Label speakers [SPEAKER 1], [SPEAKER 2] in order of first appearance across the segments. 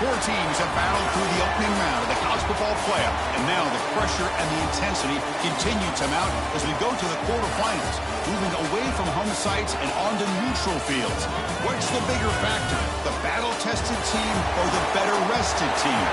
[SPEAKER 1] Four teams have battled through the opening round of the college football playoff, and now the pressure and the intensity continue to mount as we go to the quarterfinals, moving away from home sites and onto neutral fields. What's the bigger factor, the battle-tested team or the better-rested team?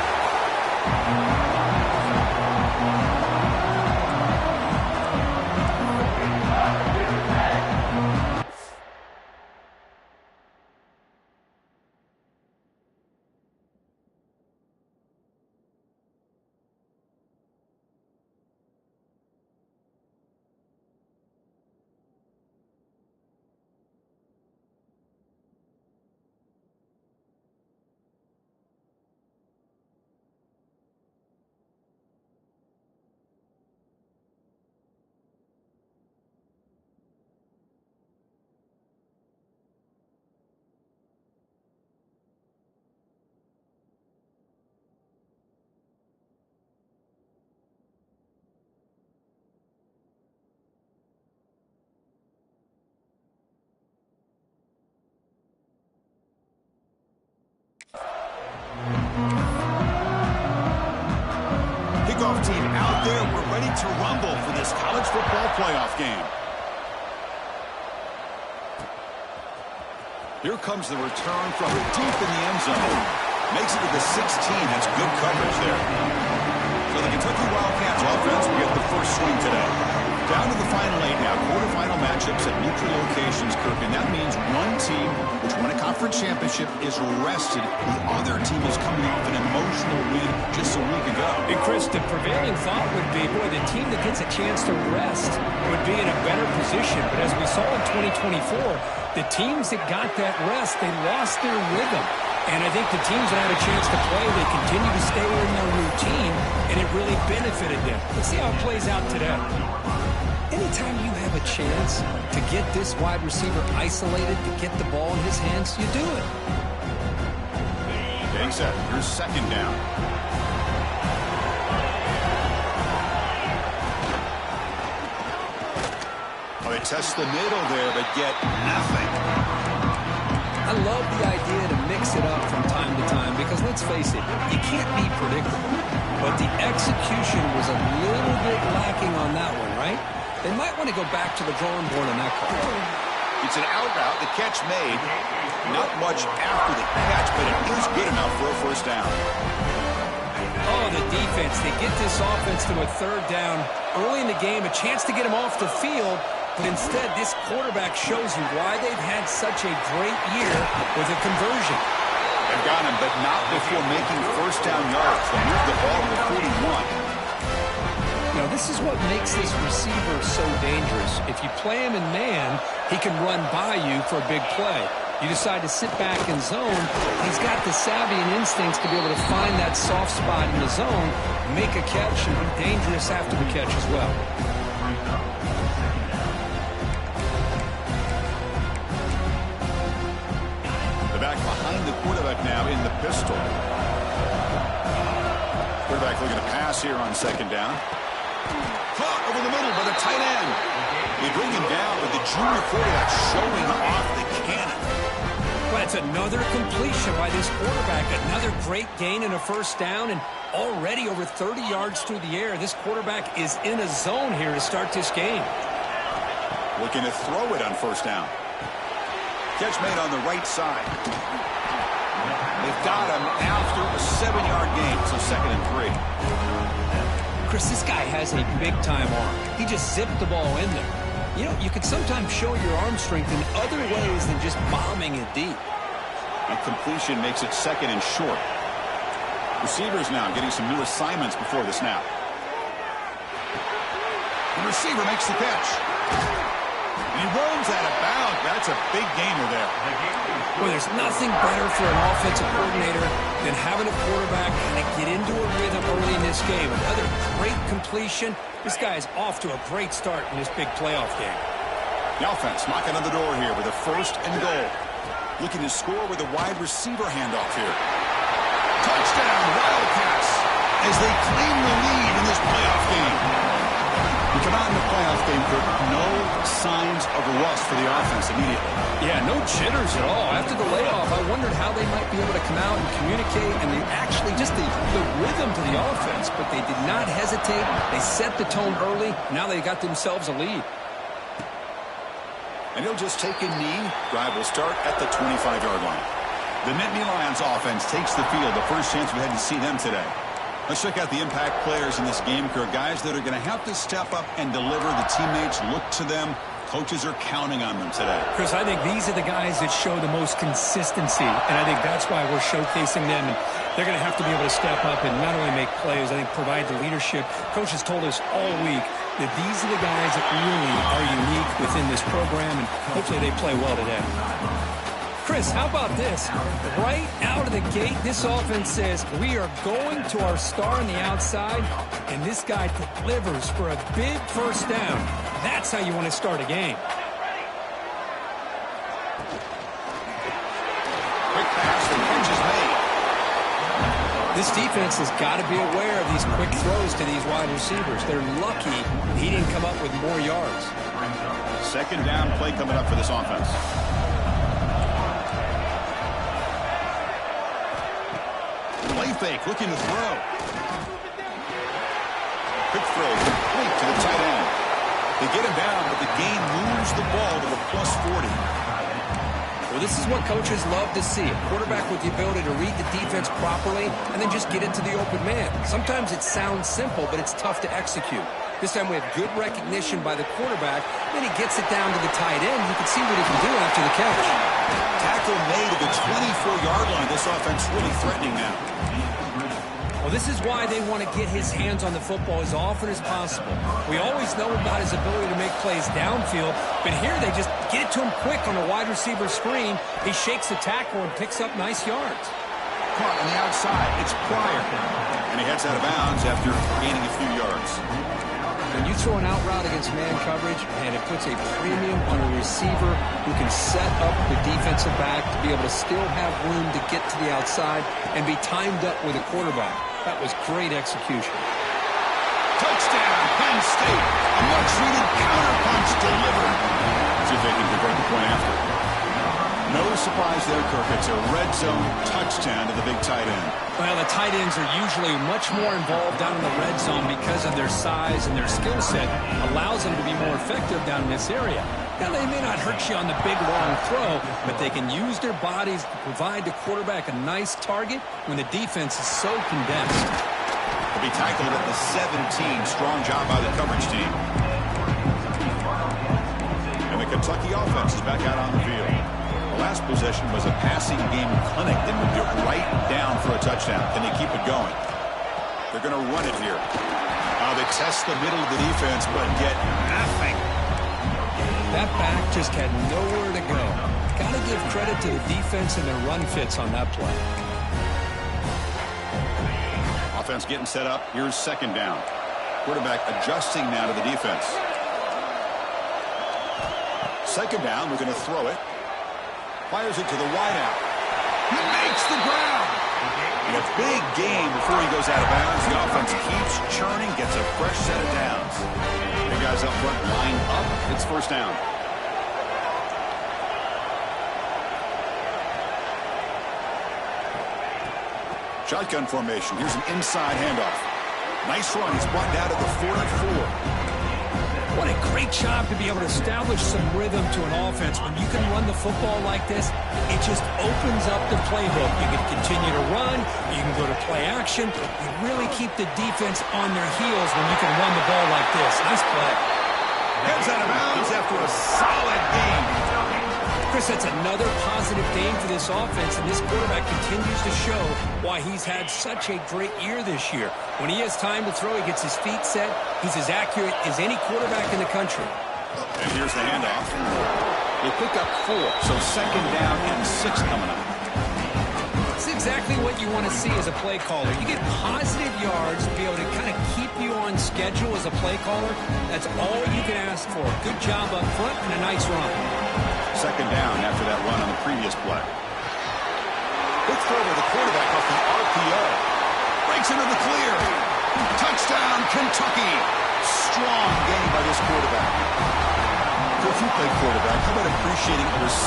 [SPEAKER 1] Kickoff team out there. We're ready to rumble for this college football playoff game. Here comes the return from deep in the end zone. Makes it to the 16. That's good coverage there. So the Kentucky Wildcats offense will get the first swing today. Down to the final 8 now. Quarterfinal matchups at neutral locations, Kirk. And that means one team which won a conference championship is rested. The other team is coming off an emotional win just a week ago.
[SPEAKER 2] And Chris, the prevailing thought would be, boy, the team that gets a chance to rest would be in a better position. But as we saw in 2024, the teams that got that rest, they lost their rhythm. And I think the teams that had a chance to play, they continue to stay in their routine, and it really benefited them. Let's see how it plays out today. Anytime you have a chance to get this wide receiver isolated, to get the ball in his hands, you do it.
[SPEAKER 1] Getting set. Here's second down. Oh, they test the middle there, but get nothing.
[SPEAKER 2] I love the idea to mix it up from time to time because, let's face it, you can't be predictable. But the execution was a little bit lacking on that one, right? They might want to go back to the drawing board on that call.
[SPEAKER 1] It's an out route. The catch made. Not much after the catch, but it is good enough for a first down.
[SPEAKER 2] Oh, the defense. They get this offense to a third down early in the game, a chance to get him off the field. But instead, this quarterback shows you why they've had such a great year with a conversion.
[SPEAKER 1] They've got him, but not before making first down yards. They moved the ball to the 41.
[SPEAKER 2] You know, this is what makes this receiver so dangerous. If you play him in man, he can run by you for a big play. You decide to sit back in zone, he's got the savvy and instincts to be able to find that soft spot in the zone, make a catch, and be dangerous after the catch as well.
[SPEAKER 1] The back behind the quarterback now in the pistol. Quarterback looking to pass here on second down. Caught over the middle by the tight end. They bring him down with the junior quarterback showing off the cannon.
[SPEAKER 2] Well, it's another completion by this quarterback. Another great gain and a first down, and already over 30 yards through the air. This quarterback is in a zone here to start this game.
[SPEAKER 1] Looking to throw it on first down. Catch made on the right side. They've got him after a 7-yard gain, so 2nd and 3.
[SPEAKER 2] Chris, this guy has a big-time arm. He just zipped the ball in there. You know, you can sometimes show your arm strength in other ways than just bombing it deep.
[SPEAKER 1] And completion makes it 2nd and short. Receivers now getting some new assignments before the snap. The receiver makes the catch. And he rolls out of bounds. That's a big gainer there.
[SPEAKER 2] Well, there's nothing better for an offensive coordinator than having a quarterback and get into a rhythm early in this game. Another great completion. This guy is off to a great start in this big playoff game.
[SPEAKER 1] The offense knocking on the door here with a 1st and goal. Looking to score with a wide receiver handoff here. Touchdown, Wildcats, as they claim the lead in this playoff game. You come out in the playoff game, Kirk, no signs of rust for the offense immediately.
[SPEAKER 2] Yeah, no jitters at all. After the layoff, I wondered how they might be able to come out and communicate, and they actually just the rhythm to the offense, but they did not hesitate. They set the tone early. Now they got themselves a lead.
[SPEAKER 1] And he'll just take a knee. Drive will start at the 25-yard line. The Nittany Lions offense takes the field. The first chance we had to see them today. Let's check out the impact players in this game. Guys that are going to have to step up and deliver. The teammates look to them. Coaches are counting on them today.
[SPEAKER 2] Chris, I think these are the guys that show the most consistency, and I think that's why we're showcasing them. And they're going to have to be able to step up and not only make plays, I think provide the leadership. Coach has told us all week that these are the guys that really are unique within this program, and hopefully they play well today. Chris, how about this? Right out of the gate, this offense says, we are going to our star on the outside, and this guy delivers for a big first down. That's how you want to start a game.
[SPEAKER 1] Quick pass, the catch is made.
[SPEAKER 2] This defense has got to be aware of these quick throws to these wide receivers. They're lucky he didn't come up with more yards.
[SPEAKER 1] Second down play coming up for this offense. Play fake, looking to throw. Quick throw, complete to the tight end. They get him down, but the game moves the ball to the +40.
[SPEAKER 2] Well, this is what coaches love to see. A quarterback with the ability to read the defense properly and then just get it to the open man. Sometimes it sounds simple, but it's tough to execute. This time we have good recognition by the quarterback. Then he gets it down to the tight end. You can see what he can do after the catch.
[SPEAKER 1] Tackle made at the 24-yard line. This offense really threatening now.
[SPEAKER 2] Well, this is why they want to get his hands on the football as often as possible. We always know about his ability to make plays downfield, but here they just get it to him quick on a wide receiver screen. He shakes the tackle and picks up nice yards.
[SPEAKER 1] Caught on the outside. It's Pryor. And he heads out of bounds after gaining a few yards.
[SPEAKER 2] When you throw an out route against man coverage, and it puts a premium on a receiver who can set up the defensive back to be able to still have room to get to the outside and be timed up with a quarterback. That was great execution.
[SPEAKER 1] Touchdown, Penn State. A much-needed counterpunch delivered. See if they can convert the point after. No surprise there, Kirk. It's a red zone touchdown to the big tight end.
[SPEAKER 2] Well, the tight ends are usually much more involved down in the red zone because of their size and their skill set allows them to be more effective down in this area. Now, they may not hurt you on the big, long throw, but they can use their bodies to provide the quarterback a nice target when the defense is so condensed.
[SPEAKER 1] He'll be tackled at the 17. Strong job by the coverage team. And the Kentucky offense is back out on the field. The last possession was a passing game clinic. They moved it right down for a touchdown. Can they keep it going? They're going to run it here. They test the middle of the defense, but get nothing.
[SPEAKER 2] That back just had nowhere to go. Got to give credit to the defense and their run fits on that play.
[SPEAKER 1] Offense getting set up. Here's second down. Quarterback adjusting now to the defense. Second down, we're going to throw it. Fires it to the wideout. He makes the ground. In a big game before he goes out of bounds. The offense keeps churning, gets a fresh set of downs. The guys up front line up. It's first down. Shotgun formation. Here's an inside handoff. Nice run. He's brought down to the 44.
[SPEAKER 2] What a great job to be able to establish some rhythm to an offense. When you can run the football like this, it just opens up the playbook. You can continue to run. You can go to play action. You really keep the defense on their heels when you can run the ball like this. Nice play.
[SPEAKER 1] Heads out of bounds after a solid game.
[SPEAKER 2] Chris, that's another positive game for this offense, and this quarterback continues to show why he's had such a great year this year. When he has time to throw, he gets his feet set. He's as accurate as any quarterback in the country.
[SPEAKER 1] And here's the handoff. They pick up 4, so second down and 6 coming up.
[SPEAKER 2] It's exactly what you want to see as a play caller. You get positive yards to be able to kind of keep you on schedule as a play caller. That's all you can ask for. Good job up front and a nice run.
[SPEAKER 1] Second down after that run on the previous play. Quick throw to the quarterback off the RPO. Breaks into the clear. Touchdown, Kentucky. Strong game by this quarterback.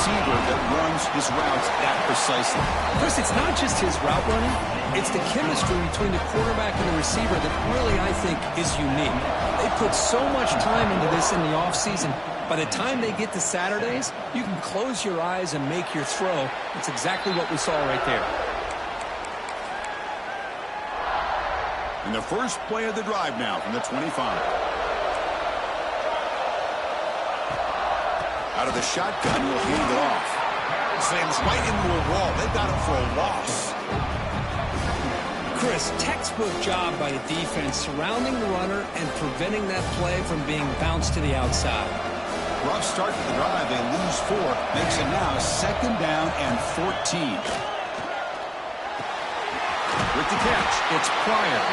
[SPEAKER 1] receiver that runs his routes that precisely.
[SPEAKER 2] Chris, it's not just his route running. It's the chemistry between the quarterback and the receiver that really, I think, is unique. They put so much time into this in the offseason. By the time they get to Saturdays, you can close your eyes and make your throw. It's exactly what we saw right there.
[SPEAKER 1] And the first play of the drive now from the 25. Out of the shotgun, he'll hand it off. Slams right into a wall. They've got him for a loss.
[SPEAKER 2] Chris, textbook job by the defense surrounding the runner and preventing that play from being bounced to the outside.
[SPEAKER 1] Rough start to the drive. They lose 4. Makes it now 2nd down and 14. With the catch, it's Pryor.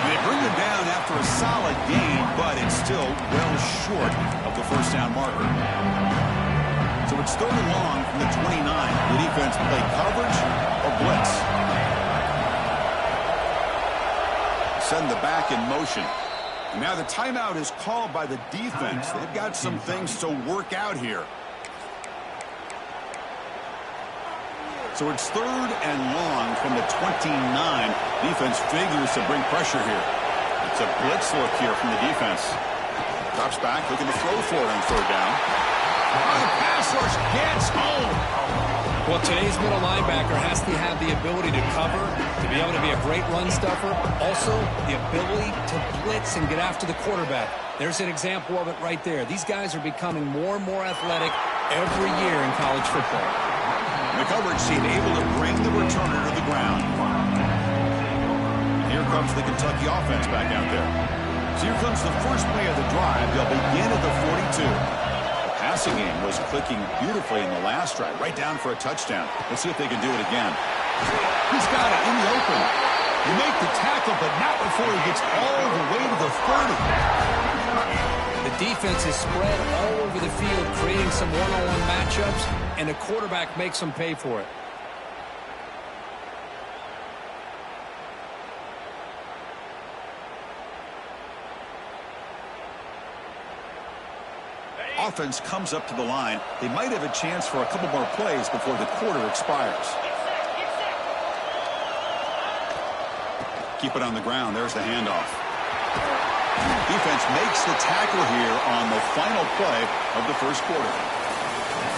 [SPEAKER 1] And they bring them down after a solid gain, but it's still well short of the first down marker. So it's 3rd and long from the 29. The defense play coverage or blitz. Send the back in motion. And now the timeout is called by the defense. They've got some things to work out here. So it's 3rd and long from the 29. Defense figures to bring pressure here. It's a blitz look here from the defense. Drops back, looking to throw for it on 3rd down. Oh, the pass rush gets home.
[SPEAKER 2] Well, today's middle linebacker has to have the ability to cover, to be able to be a great run stuffer. Also, the ability to blitz and get after the quarterback. There's an example of it right there. These guys are becoming more and more athletic every year in college football.
[SPEAKER 1] The coverage team able to bring the returner to the ground. And here comes the Kentucky offense back out there. So here comes the first play of the drive. They'll begin at the 42. The passing game was clicking beautifully in the last drive, right down for a touchdown. Let's see if they can do it again. He's got it in the open. You make the tackle, but not before he gets all the way to the 30.
[SPEAKER 2] The defense is spread all over the field, creating some one-on-one matchups, and the quarterback makes them pay for it.
[SPEAKER 1] Offense comes up to the line. They might have a chance for a couple more plays before the quarter expires. Keep it on the ground. There's the handoff. Defense makes the tackle here on the final play of the first quarter.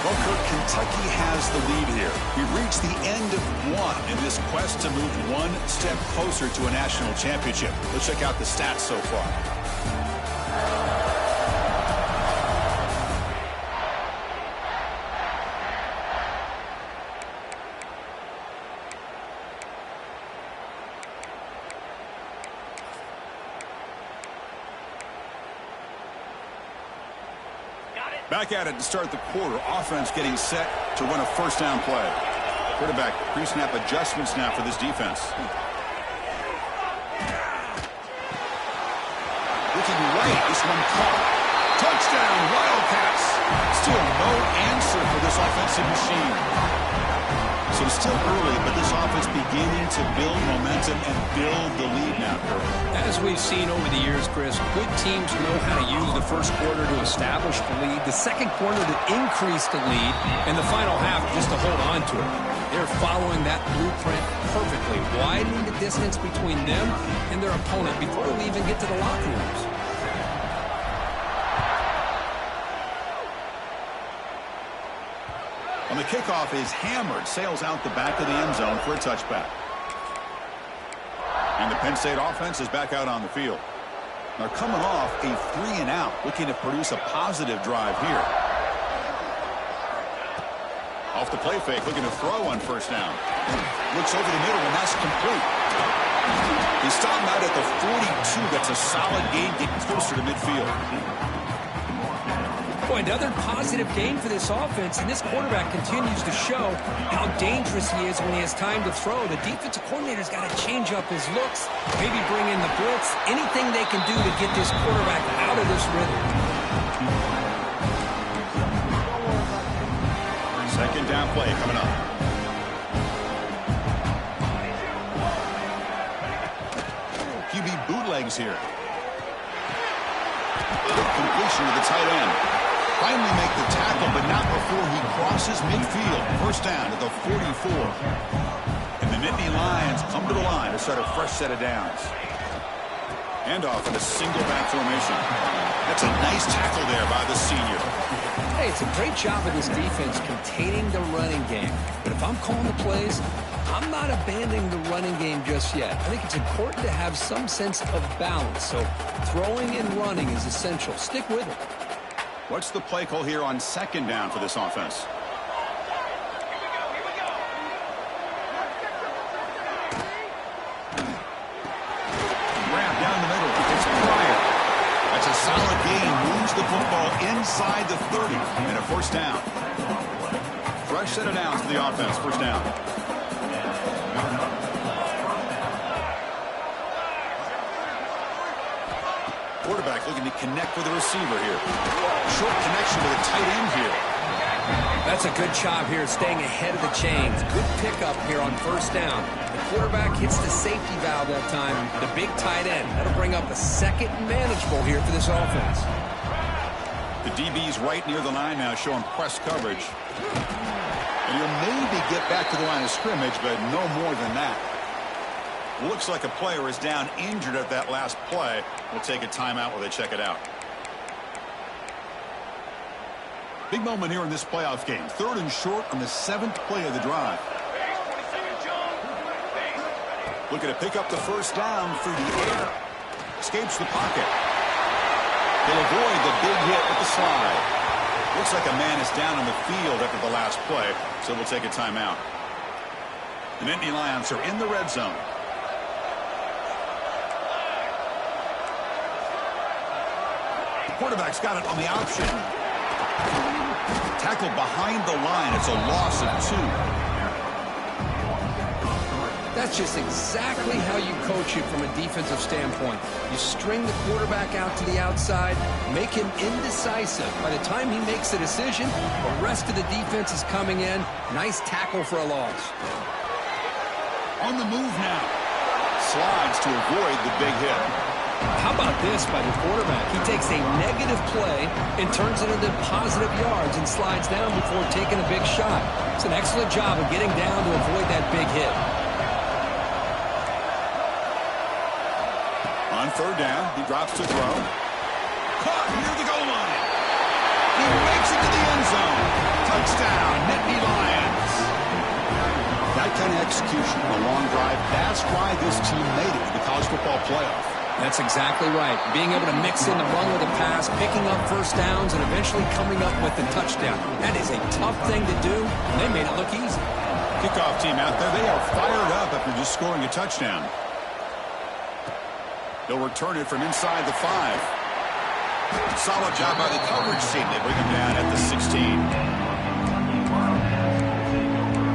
[SPEAKER 1] Well, Kirk, Kentucky has the lead here. We've reached the end of one in this quest to move one step closer to a national championship. Let's check out the stats so far. Back at it to start the quarter. Offense getting set to run a first down play. Quarterback pre-snap adjustments now for this defense. Looking right. This one caught. Touchdown, Wildcats. Still no answer for this offensive machine. So it's still early, but this offense beginning to build momentum and build the lead now, Kirk.
[SPEAKER 2] As we've seen over the years, Chris, good teams know how to use the first quarter to establish the lead, the second quarter to increase the lead, and the final half just to hold on to it. They're following that blueprint perfectly, widening the distance between them and their opponent before we even get to the locker rooms.
[SPEAKER 1] On the kickoff is hammered, sails out the back of the end zone for a touchback. And the Penn State offense is back out on the field. They're coming off a 3-and-out, looking to produce a positive drive here. Off the play fake, looking to throw on first down. Looks over the middle, and that's complete. He stopped out at the 42. That's a solid gain, getting closer to midfield.
[SPEAKER 2] Boy, another positive gain for this offense, and this quarterback continues to show how dangerous he is when he has time to throw. The defensive coordinator's got to change up his looks, maybe bring in the blitz, anything they can do to get this quarterback out of this rhythm.
[SPEAKER 1] Second down play coming up. QB bootlegs here. Completion to the tight end. Finally make the tackle, but not before he crosses midfield. First down at the 44. And the Nittany Lions come to the line to start a fresh set of downs. Handoff in a single back formation. That's a nice tackle there by the senior.
[SPEAKER 2] Hey, it's a great job of this defense containing the running game. But if I'm calling the plays, I'm not abandoning the running game just yet. I think it's important to have some sense of balance. So throwing and running is essential. Stick with it.
[SPEAKER 1] What's the play call here on second down for this offense? Grab down the middle. It's Pryor. That's a solid gain. Moves the football inside the 30. And a first down. Fresh set of downs for the offense. First down. Quarterback looking to connect with the receiver here. Short connection to the tight end here.
[SPEAKER 2] That's a good job here staying ahead of the chains. Good pickup here on first down. The quarterback hits the safety valve that time. The big tight end. That'll bring up a second and manageable here for this offense.
[SPEAKER 1] The DB's right near the line now showing press coverage. And he'll maybe get back to the line of scrimmage, but no more than that. Looks like a player is down injured at that last play. We'll take a timeout while they check it out. Big moment here in this playoff game. 3rd and short on the 7th play of the drive. Looking to pick up the first down through the air. Escapes the pocket. They'll avoid the big hit with the slide. Looks like a man is down on the field after the last play, so we'll take a timeout. The Nittany Lions are in the red zone. Quarterback's got it on the option. Tackled behind the line. It's a loss of 2.
[SPEAKER 2] That's just exactly how you coach it from a defensive standpoint. You string the quarterback out to the outside, make him indecisive. By the time he makes a decision, the rest of the defense is coming in. Nice tackle for a loss.
[SPEAKER 1] On the move now. Slides to avoid the big hit.
[SPEAKER 2] How about this by the quarterback? He takes a negative play and turns it into positive yards and slides down before taking a big shot. It's an excellent job of getting down to avoid that big hit.
[SPEAKER 1] On 3rd down, he drops to throw. Caught near the goal line. He makes it to the end zone. Touchdown, Nittany Lions. That kind of execution on a long drive, that's why this team made it to the college football playoff.
[SPEAKER 2] That's exactly right. Being able to mix in the run with a pass, picking up first downs, and eventually coming up with the touchdown. That is a tough thing to do, and they made it look easy.
[SPEAKER 1] Kickoff team out there, they are fired up after just scoring a touchdown. They'll return it from inside the 5. Solid job by the coverage team. They bring him down at the 16.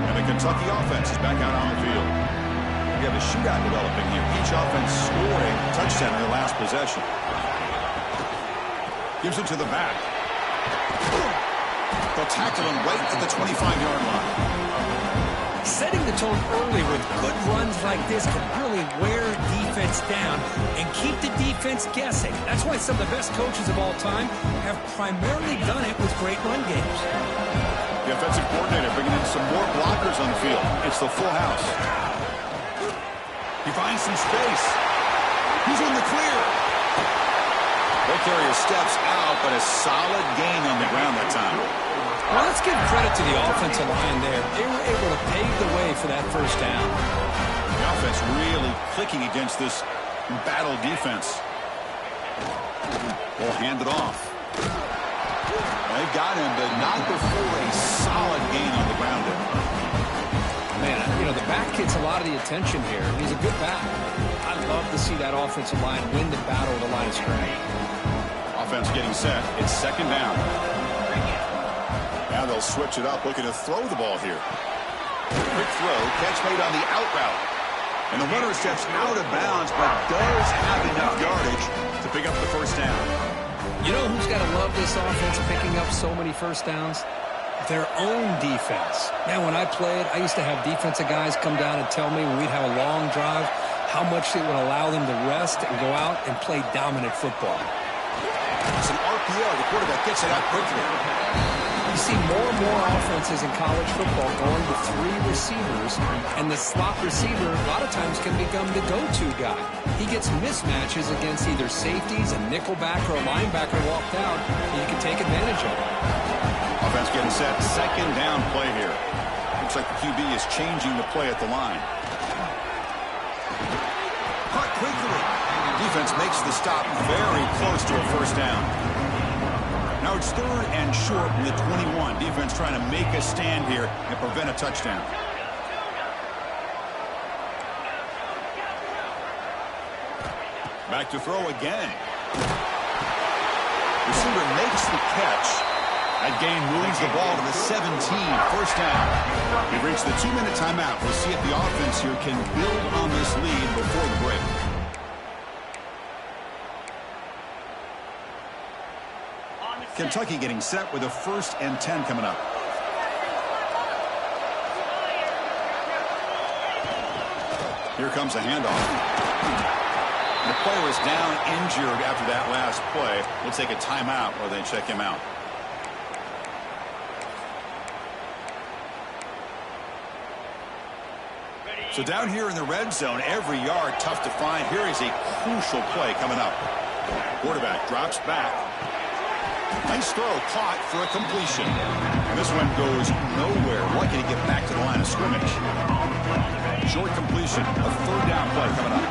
[SPEAKER 1] And the Kentucky offense is back out on the field. We have a shootout developing here. Each offense scoring a touchdown in their last possession. Gives it to the back. They'll tackle him right at the 25-yard line.
[SPEAKER 2] Setting the tone early with good runs like this can really wear defense down and keep the defense guessing. That's why some of the best coaches of all time have primarily done it with great run games.
[SPEAKER 1] The offensive coordinator bringing in some more blockers on the field. It's the full house. He finds some space. He's in the clear. Ball carrier steps out, but a solid gain on the ground that time.
[SPEAKER 2] Well, let's give credit to the offensive line there. They were able to pave the way for that first down.
[SPEAKER 1] The offense really clicking against this embattled defense. Ball handed off. They've got him, but not before a solid gain on the ground there.
[SPEAKER 2] Man, you know, the back gets a lot of the attention here. He's a good back. I'd love to see that offensive line win the battle of the line of scrimmage.
[SPEAKER 1] Offense getting set. It's 2nd down. Now they'll switch it up, looking to throw the ball here. Quick throw, catch made on the out route. And the runner steps out of bounds, but does have enough yardage to pick up the first down.
[SPEAKER 2] You know who's got to love this offense picking up so many first downs? Their own defense. Man, when I played, I used to have defensive guys come down and tell me when we'd have a long drive how much it would allow them to rest and go out and play dominant football.
[SPEAKER 1] It's an RPO. The quarterback gets it out quickly.
[SPEAKER 2] You see more and more offenses in college football going with 3 receivers, and the slot receiver a lot of times can become the go-to guy. He gets mismatches against either safeties, a nickelback, or a linebacker walked out, and you can take advantage of it.
[SPEAKER 1] Offense getting set. Second down play here. Looks like the QB is changing the play at the line. Caught quickly. Defense makes the stop very close to a first down. Now it's 3rd and short in the 21. Defense trying to make a stand here and prevent a touchdown. Back to throw again. Receiver makes the catch. That gain moves the ball to the 17. First down. We've reached the 2-minute timeout. We'll see if the offense here can build on this lead before the break. Kentucky getting set with a 1st and 10 coming up. Here comes a handoff. The player is down injured after that last play. We'll take a timeout while they check him out. So down here in the red zone, every yard tough to find. Here is a crucial play coming up. Quarterback drops back. Nice throw, caught for a completion. And this one goes nowhere. Lucky to get back to the line of scrimmage. Short completion, a 3rd down play coming up.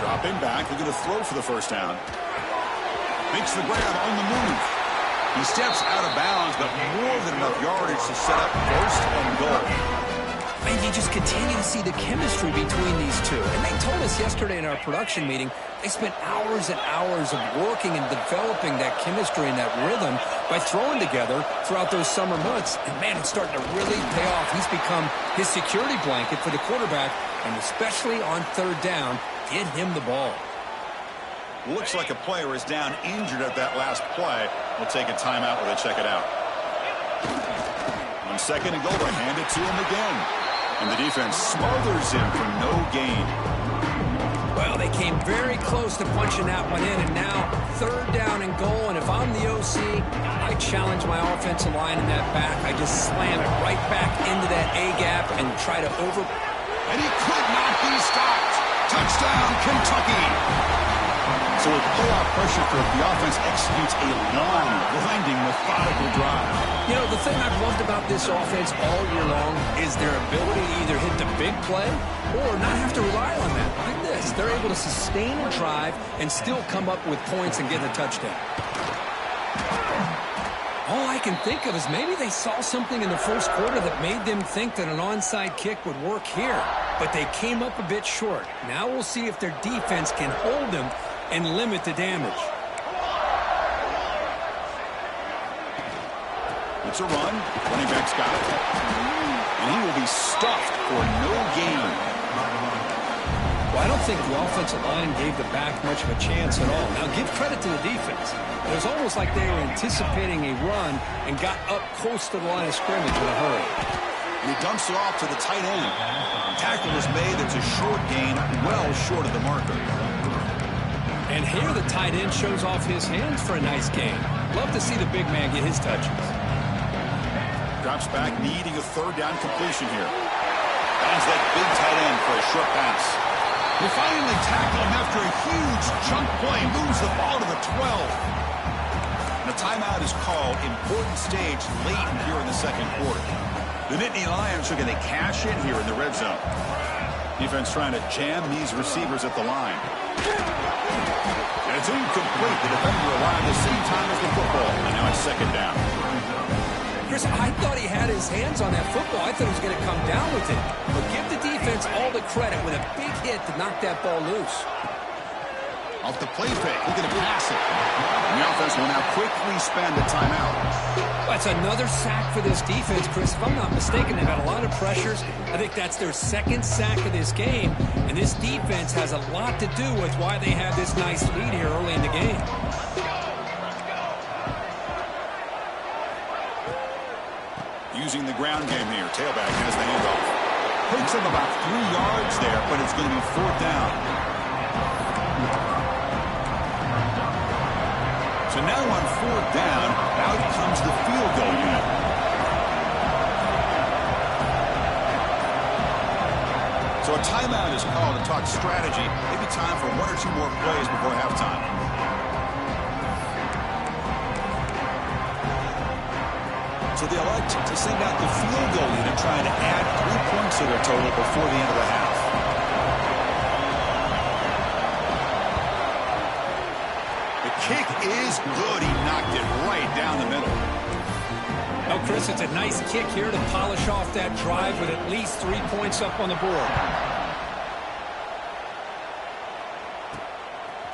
[SPEAKER 1] Dropping back, looking to throw for the first down. Makes the grab on the move. He steps out of bounds, but more than enough yardage to set up 1st and goal.
[SPEAKER 2] And you just continue to see the chemistry between these two. And they told us yesterday in our production meeting, they spent hours and hours of working and developing that chemistry and that rhythm by throwing together throughout those summer months. And, man, it's starting to really pay off. He's become his security blanket for the quarterback, and especially on 3rd down, get him the ball.
[SPEAKER 1] Looks like a player is down injured at that last play. We'll take a timeout while they check it out. On 2nd and goal, they hand it to him again. And the defense smothers him for no gain.
[SPEAKER 2] Well, they came very close to punching that one in, and now 3rd down and goal. And if I'm the OC, I challenge my offensive line in that back. I just slam it right back into that A-gap and try to
[SPEAKER 1] And he could not be stopped. Touchdown, Kentucky. So with playoff pressure for the offense executes a long, grinding, methodical drive.
[SPEAKER 2] You know, the thing I've loved about this offense all year long is their ability to either hit the big play or not have to rely on that. Like this, they're able to sustain a drive and still come up with points and get a touchdown. All I can think of is maybe they saw something in the first quarter that made them think that an onside kick would work here. But they came up a bit short. Now we'll see if their defense can hold them and limit the damage.
[SPEAKER 1] It's a run. Running back's got it. And he will be stuffed for no gain.
[SPEAKER 2] Well, I don't think the offensive line gave the back much of a chance at all. Now, give credit to the defense. It was almost like they were anticipating a run and got up close to the line of scrimmage in a hurry.
[SPEAKER 1] And he dumps it off to the tight end. Tackle was made. It's a short gain, well short of the marker.
[SPEAKER 2] And here the tight end shows off his hands for a nice gain. Love to see the big man get his touches.
[SPEAKER 1] Drops back, needing a 3rd down completion here. Finds that big tight end for a short pass. They finally tackle him after a huge chunk play. Moves the ball to the 12. And a timeout is called. Important stage late here in the 2nd quarter. The Nittany Lions are going to cash in here in the red zone. Defense trying to jam these receivers at the line. And it's incomplete. The defender arrived at the same time as the football. And now it's 2nd down.
[SPEAKER 2] Chris, I thought he had his hands on that football. I thought he was going to come down with it. But give the defense all the credit with a big hit to knock that ball loose.
[SPEAKER 1] Off the play fake, looking to pass it. And the offense will now quickly spend a timeout.
[SPEAKER 2] That's another sack for this defense, Chris. If I'm not mistaken, they've had a lot of pressures. I think that's their 2nd sack of this game. And this defense has a lot to do with why they have this nice lead here early in the game.
[SPEAKER 1] Using the ground game here. Tailback has the handoff. Takes him about 3 yards there, but it's going to be 4th down. So now on 4th down, out comes the field goal unit. So a timeout is called to talk strategy. Maybe time for 1 or 2 more plays before halftime. So they elect to send out the field goal unit, trying to add 3 points to their total before the end of the half. The kick is good. He knocked it right down the middle.
[SPEAKER 2] Well, Chris, it's a nice kick here to polish off that drive with at least 3 points up on the board.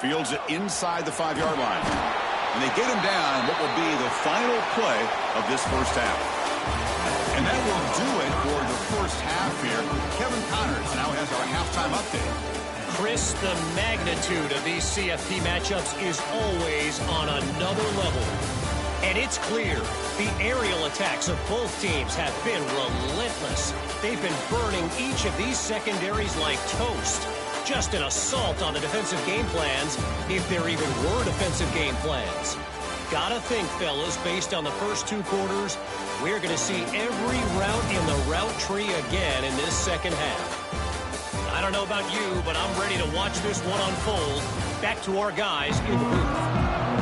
[SPEAKER 1] Fields it inside the 5-yard line. And they get him down what will be the final play of this first half. And that will do it for the first half here. Kevin Connors now has our halftime update.
[SPEAKER 3] Chris, the magnitude of these CFP matchups is always on another level. And it's clear the aerial attacks of both teams have been relentless. They've been burning each of these secondaries like toast. Just an assault on the defensive game plans, if there even were defensive game plans. Gotta think, fellas, based on the first 2 quarters, we're going to see every route in the route tree again in this second half. I don't know about you, but I'm ready to watch this one unfold. Back to our guys in the booth.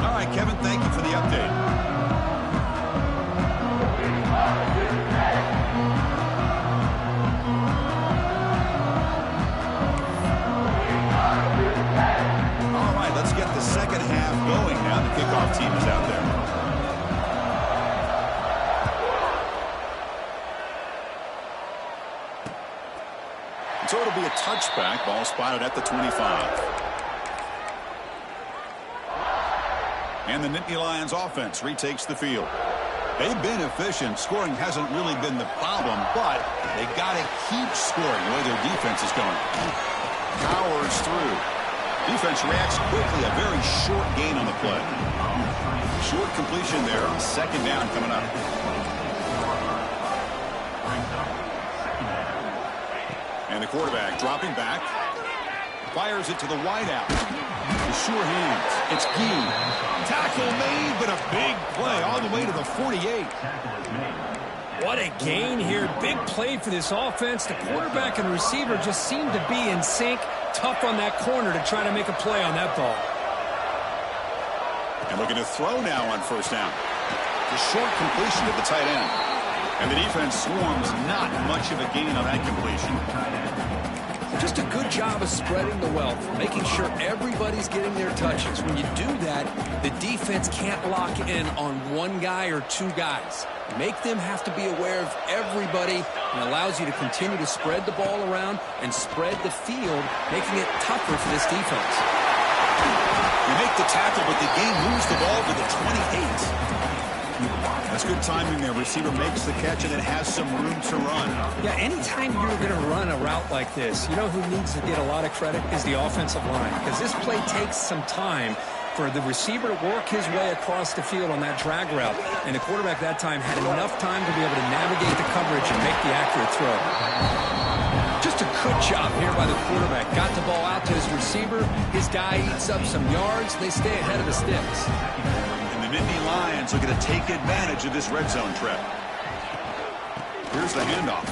[SPEAKER 1] All right, Kevin, thank you for the update. Let's get the second half going now. The kickoff team is out there. So it'll be a touchback. Ball spotted at the 25. And the Nittany Lions offense retakes the field. They've been efficient. Scoring hasn't really been the problem, but they got to keep scoring the way their defense is going. Powers through. Defense reacts quickly. A very short gain on the play. Short completion there. Second down coming up. And the quarterback dropping back. Fires it to the wideout. The sure hands. It's Gee. Tackle made, but a big play all the way to the 48.
[SPEAKER 2] What a gain here. Big play for this offense. The quarterback and receiver just seem to be in sync. Tough on that corner to try to make a play on that ball.
[SPEAKER 1] And looking to throw now on first down. The short completion to the tight end. And the defense swarms, not much of a gain on that completion.
[SPEAKER 2] Just a good job of spreading the wealth, making sure everybody's getting their touches. When you do that, the defense can't lock in on one guy or 2 guys. Make them have to be aware of everybody, and allows you to continue to spread the ball around and spread the field, making it tougher for this defense.
[SPEAKER 1] You make the tackle, but the game moves the ball to the 28. That's good timing there. Receiver makes the catch and it has some room to run.
[SPEAKER 2] Yeah, anytime you're going to run a route like this, you know who needs to get a lot of credit is the offensive line, because this play takes some time for the receiver to work his way across the field on that drag route, and the quarterback that time had enough time to be able to navigate the coverage and make the accurate throw. Just a good job here by the quarterback. Got the ball out to his receiver. His guy eats up some yards. They stay ahead of the sticks.
[SPEAKER 1] The Nittany Lions looking to take advantage of this red zone trap. Here's the handoff.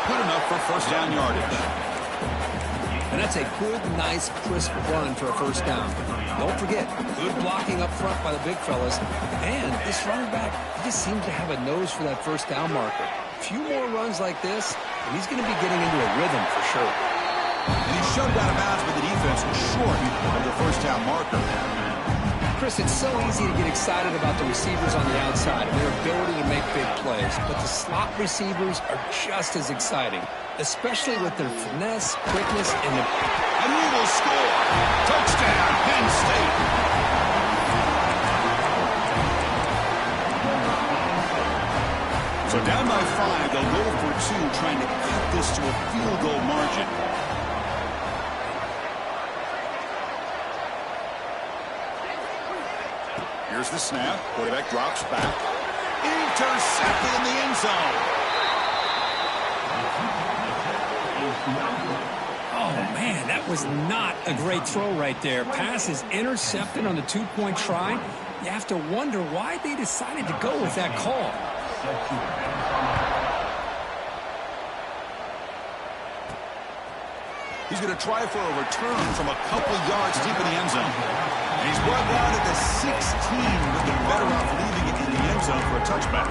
[SPEAKER 1] Good enough for first down yardage.
[SPEAKER 2] And that's a good, nice, crisp run for a first down. Don't forget, good blocking up front by the big fellas. And this running back, he just seems to have a nose for that first down marker. A few more runs like this, and he's going to be getting into a rhythm for sure.
[SPEAKER 1] And he shoved out of bounds, but the defense was short of the first down marker.
[SPEAKER 2] Chris, it's so easy to get excited about the receivers on the outside and their ability to make big plays, but the slot receivers are just as exciting, especially with their finesse, quickness, and the...
[SPEAKER 1] And he will score! Touchdown, Penn State! So down by 5, they'll go for 2, trying to cut this to a field goal margin. Here's the snap. Quarterback drops back. Intercepted in the end zone.
[SPEAKER 2] Oh, man, Man, that was not a great throw right there. Pass is intercepted on the two-point try. You have to wonder why they decided to go with that call.
[SPEAKER 1] He's going to try for a return from a couple yards deep in the end zone. And he's brought down at the 16, with the better off leaving it in the end zone for a touchback.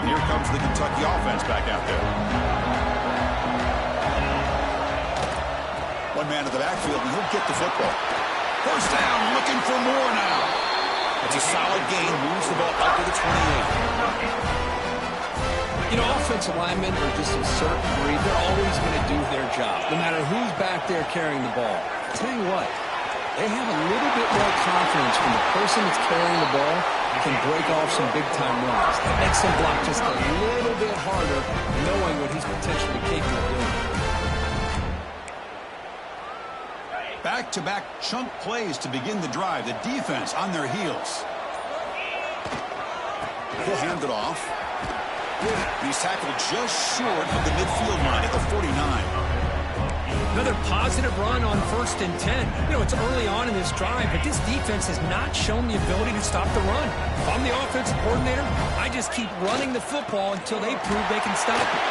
[SPEAKER 1] And here comes the Kentucky offense back out there. One man in the backfield, and he'll get the football. First down, looking for more now. It's a solid gain, moves the ball up to the 28.
[SPEAKER 2] You know, offensive linemen are just a certain breed. They're always going to do their job, no matter who's back there carrying the ball. I'll tell you what, they have a little bit more confidence when the person that's carrying the ball can break off some big-time runs. That makes them block just a little bit harder, knowing what he's potentially capable of doing.
[SPEAKER 1] Back-to-back chunk plays to begin the drive. The defense on their heels. He'll hand it off. He's tackled just short of the midfield line at the 49.
[SPEAKER 2] Another positive run on 1st and 10. You know, it's early on in this drive, but this defense has not shown the ability to stop the run. If I'm the offensive coordinator, I just keep running the football until they prove they can stop it.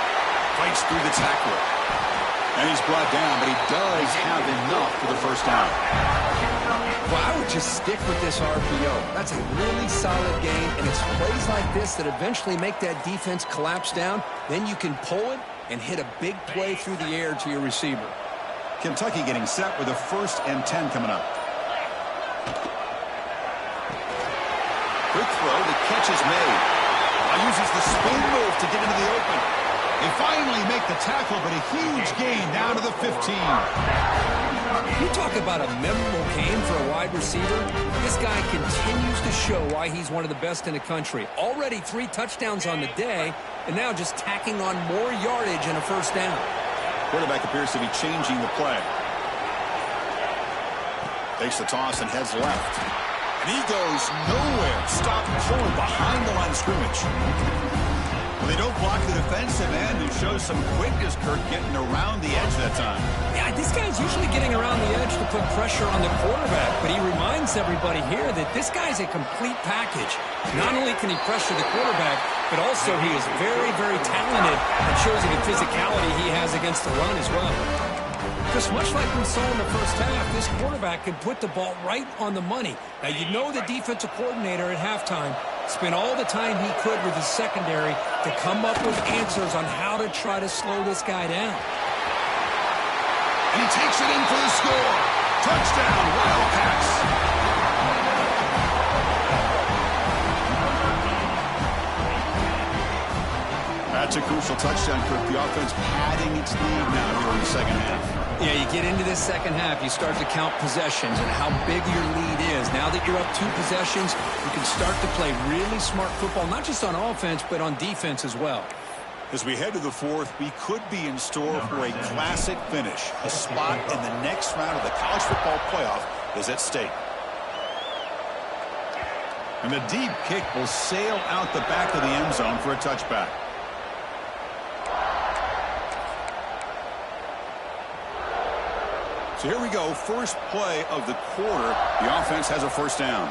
[SPEAKER 1] Fights through the tackler. And he's brought down, but he does have enough for the first down.
[SPEAKER 2] Well, I would just stick with this RPO. That's a really solid game, and it's plays like this that eventually make that defense collapse down. Then you can pull it and hit a big play through the air to your receiver.
[SPEAKER 1] Kentucky getting set with a 1st and 10 coming up. Quick throw, the catch is made. Now uses the spin move to get into the open. They finally make the tackle, but a huge gain down to the 15.
[SPEAKER 2] You talk about a memorable game for a wide receiver. This guy continues to show why he's one of the best in the country. Already 3 touchdowns on the day, and now just tacking on more yardage and a first down.
[SPEAKER 1] Quarterback appears to be changing the play. Takes the toss and heads left. And he goes nowhere. Stopped cold behind the line of scrimmage. Well, they don't block the defensive end, who shows some quickness, Kirk, getting around the edge that time.
[SPEAKER 2] Yeah, this guy's usually getting around the edge to put pressure on the quarterback, but he reminds everybody here that this guy's a complete package. Not only can he pressure the quarterback, but also he is very, very talented and shows you the physicality he has against the run as well. Just much like we saw in the first half, this quarterback can put the ball right on the money. Now, you know the defensive coordinator at halftime spent all the time he could with his secondary to come up with answers on how to try to slow this guy down.
[SPEAKER 1] And he takes it in for the score. Touchdown, Wildcats. That's a crucial touchdown, Kirk. The offense padding its lead now here in the second half.
[SPEAKER 2] Yeah, you get into this second half, you start to count possessions and how big your lead is. Now that you're up 2 possessions, you can start to play really smart football, not just on offense, but on defense as well.
[SPEAKER 1] As we head to the 4th, we could be in store for a classic finish. A spot in the next round of the college football playoff is at stake. And the deep kick will sail out the back of the end zone for a touchback. So here we go, first play of the quarter. The offense has a first down.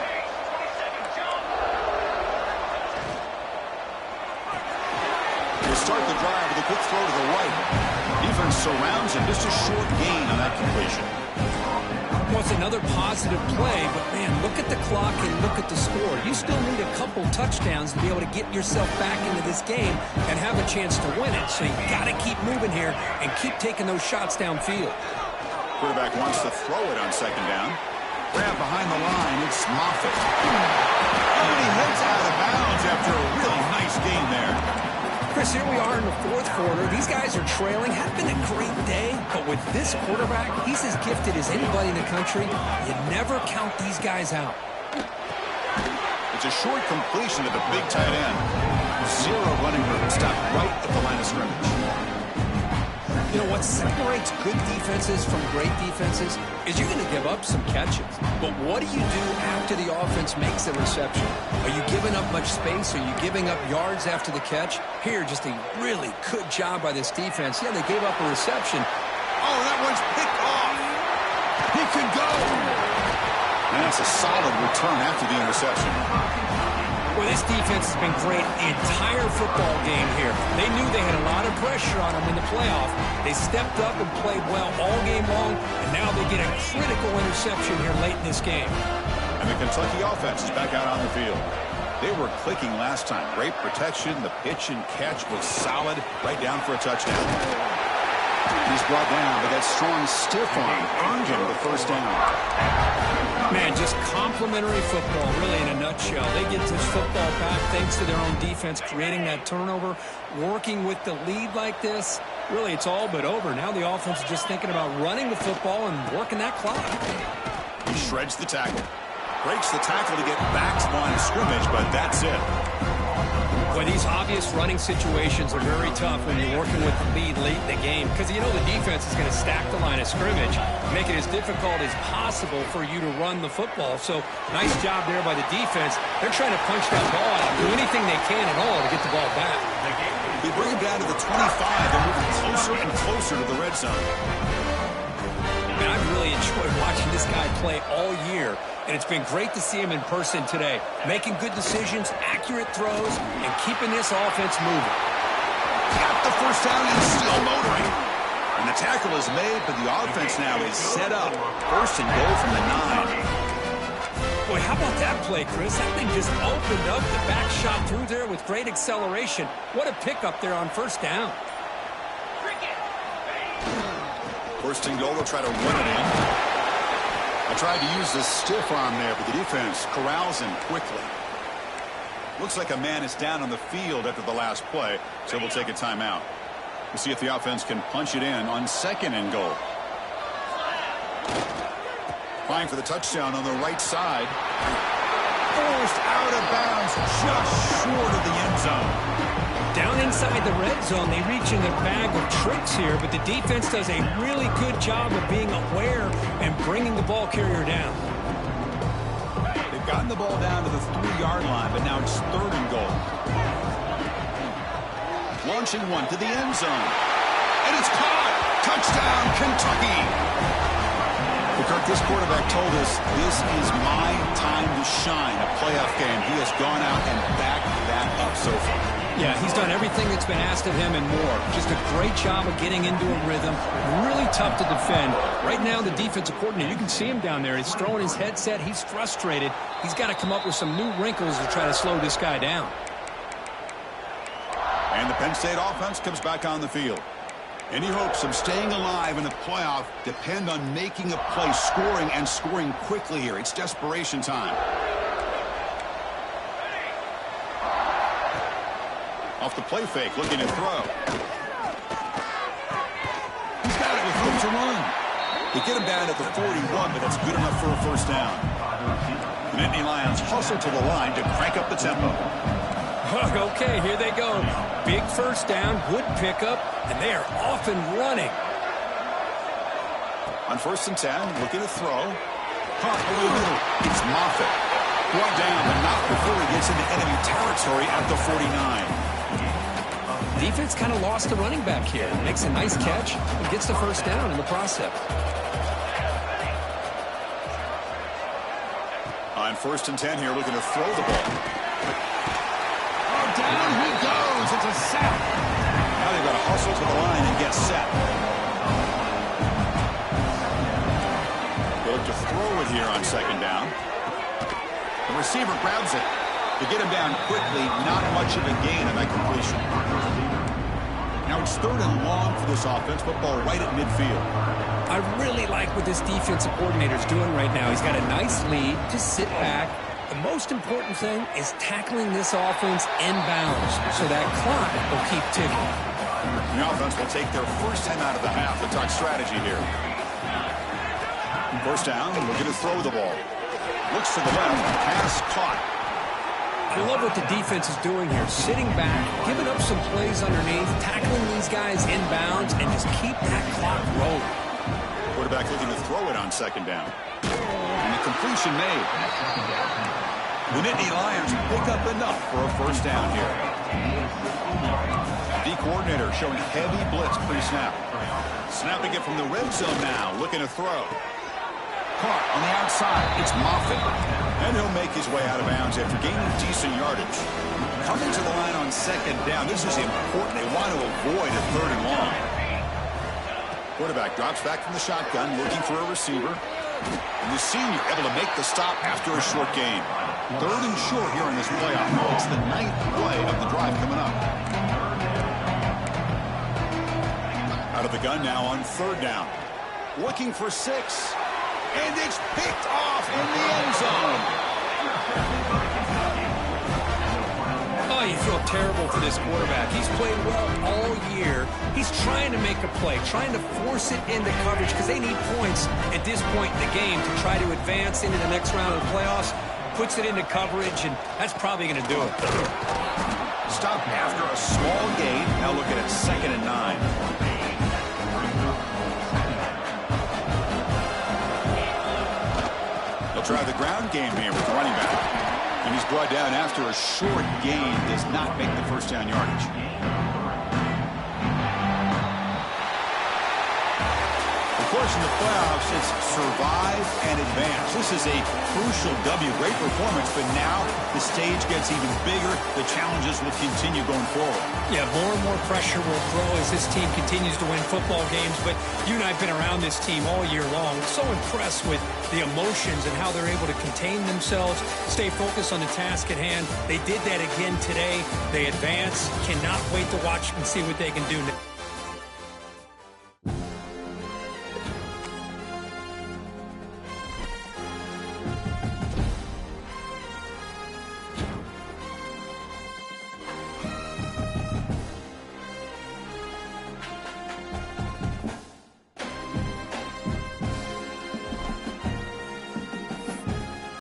[SPEAKER 1] They start the drive with a quick throw to the right. Defense surrounds him, just a short gain on that completion.
[SPEAKER 2] Well, it's another positive play, but man, look at the clock and look at the score. You still need a couple touchdowns to be able to get yourself back into this game and have a chance to win it. So you got to keep moving here and keep taking those shots downfield.
[SPEAKER 1] Quarterback wants to throw it on second down. Grab behind the line. It's Moffitt. And he heads out of bounds after a really nice gain there.
[SPEAKER 2] Chris, here we are in the 4th quarter. These guys are trailing. Had been a great day, but with this quarterback, he's as gifted as anybody in the country. You never count these guys out.
[SPEAKER 1] It's a short completion to the big tight end. 0 running room. Stopped right at the line of scrimmage.
[SPEAKER 2] You know, what separates good defenses from great defenses is you're going to give up some catches. But what do you do after the offense makes a reception? Are you giving up much space? Are you giving up yards after the catch? Here, just a really good job by this defense. Yeah, they gave up a reception,
[SPEAKER 1] Oh, that one's picked off. He can go. And that's a solid return after the interception.
[SPEAKER 2] Well, this defense has been great the entire football game here. They knew they had a lot of pressure on them in the playoff. They stepped up and played well all game long, and now they get a critical interception here late in this game.
[SPEAKER 1] And the Kentucky offense is back out on the field. They were clicking last time. Great protection. The pitch and catch was solid. Right down for a touchdown. He's brought down, but that strong stiff arm earned him the first down.
[SPEAKER 2] Man, just complimentary football, really, in a nutshell. They get this football back thanks to their own defense, creating that turnover, working with the lead like this. Really, it's all but over. Now the offense is just thinking about running the football and working that clock.
[SPEAKER 1] He shreds the tackle. Breaks the tackle to get back to line of scrimmage, but that's it.
[SPEAKER 2] Well, these obvious running situations are very tough when you're working with the lead late in the game because you know the defense is going to stack the line of scrimmage, make it as difficult as possible for you to run the football. So nice job there by the defense. They're trying to punch that ball out, do anything they can at all to get the ball back.
[SPEAKER 1] They bring him down to the 25. They're moving closer and closer to the red zone.
[SPEAKER 2] Man, I've really enjoyed watching this guy play all year. And it's been great to see him in person today, making good decisions, accurate throws, and keeping this offense moving.
[SPEAKER 1] Got the first down and still motoring. And the tackle is made, but the offense now is set up. First and goal from the 9.
[SPEAKER 2] Boy, how about that play, Chris? That thing just opened up. The back shot through there with great acceleration. What a pickup there on first down.
[SPEAKER 1] First and goal, they'll try to run it in. I tried to use the stiff arm there, but the defense corrals him quickly. Looks like a man is down on the field after the last play, so we'll take a timeout. We'll see if the offense can punch it in on second and goal. Trying for the touchdown on the right side. Forced out of bounds, just short of the end zone.
[SPEAKER 2] Down inside the red zone, they reach in the bag of tricks here, but the defense does a really good job of being aware and bringing the ball carrier down.
[SPEAKER 1] They've gotten the ball down to the 3-yard line, but now it's third and goal. Launching one to the end zone. And it's caught! Touchdown, Kentucky! Kirk, this quarterback told us this is my time to shine, a playoff game. He has gone out and backed that up so far.
[SPEAKER 2] Yeah, he's done everything that's been asked of him and more. Just a great job of getting into a rhythm. Really tough to defend. Right now, the defensive coordinator, you can see him down there. He's throwing his headset. He's frustrated. He's got to come up with some new wrinkles to try to slow this guy down.
[SPEAKER 1] And the Penn State offense comes back on the field. Any hopes of staying alive in the playoff depend on making a play, scoring, and scoring quickly here. It's desperation time. Off the play fake, looking to throw. He's got it with room to run. They get him down at the 41, but that's good enough for a first down. The Nittany Lions hustle to the line to crank up the tempo.
[SPEAKER 2] Okay, here they go. Big first down, good pickup, and they are off and running.
[SPEAKER 1] On first and 10, looking to throw. Caught over the middle. It's Moffitt. Brought down, but not before he gets into enemy territory at the 49.
[SPEAKER 2] Defense kind of lost the running back here. Makes a nice catch and gets the first down in the process.
[SPEAKER 1] On first and 10 here, looking to throw the ball. Oh, down he goes. It's a sack. Now they've got to hustle to the line and get set. They look to throw it here on second down. The receiver grabs it. To get him down quickly, not much of a gain on that completion. Now it's third and long for this offense. Football right at midfield.
[SPEAKER 2] I really like what this defensive coordinator is doing right now. He's got a nice lead to sit back. The most important thing is tackling this offense inbounds so that clock will keep ticking.
[SPEAKER 1] The offense will take their first time out of the half to talk strategy here. First down, looking to throw the ball. Looks to the left, pass caught.
[SPEAKER 2] I love what the defense is doing here. Sitting back, giving up some plays underneath, tackling these guys inbounds, and just keep that clock rolling.
[SPEAKER 1] Quarterback looking to throw it on second down. And the completion made. The Nittany Lions pick up enough for a first down here. D coordinator showing heavy blitz pre-snap. Snapping it from the red zone now, looking to throw. Caught on the outside. It's Moffitt. And he'll make his way out of bounds after gaining decent yardage. Coming to the line on second down. This is important. They want to avoid a third and long. Quarterback drops back from the shotgun, looking for a receiver. And the senior able to make the stop after a short gain. Third and short here in this playoff. It's the 9th play of the drive coming up. Out of the gun now on third down. Looking for 6. And it's picked off in the end zone.
[SPEAKER 2] Oh, you feel terrible for this quarterback. He's played well all year. He's trying to make a play, trying to force it into coverage because they need points at this point in the game to try to advance into the next round of the playoffs. Puts it into coverage, and that's probably going to do it.
[SPEAKER 1] Stop after a small gain. Now looking at 2nd and 9. Try the ground game here with the running back. And he's brought down after a short gain. Does not make the first down yardage. Of course, in the playoffs, it's survive and advance. This is a crucial W. Great performance, but now the stage gets even bigger. The challenges will continue going forward.
[SPEAKER 2] Yeah, more and more pressure will grow as this team continues to win football games. But you and I have been around this team all year long. So impressed with the emotions and how they're able to contain themselves, stay focused on the task at hand. They did that again today. They advance. Cannot wait to watch and see what they can do next.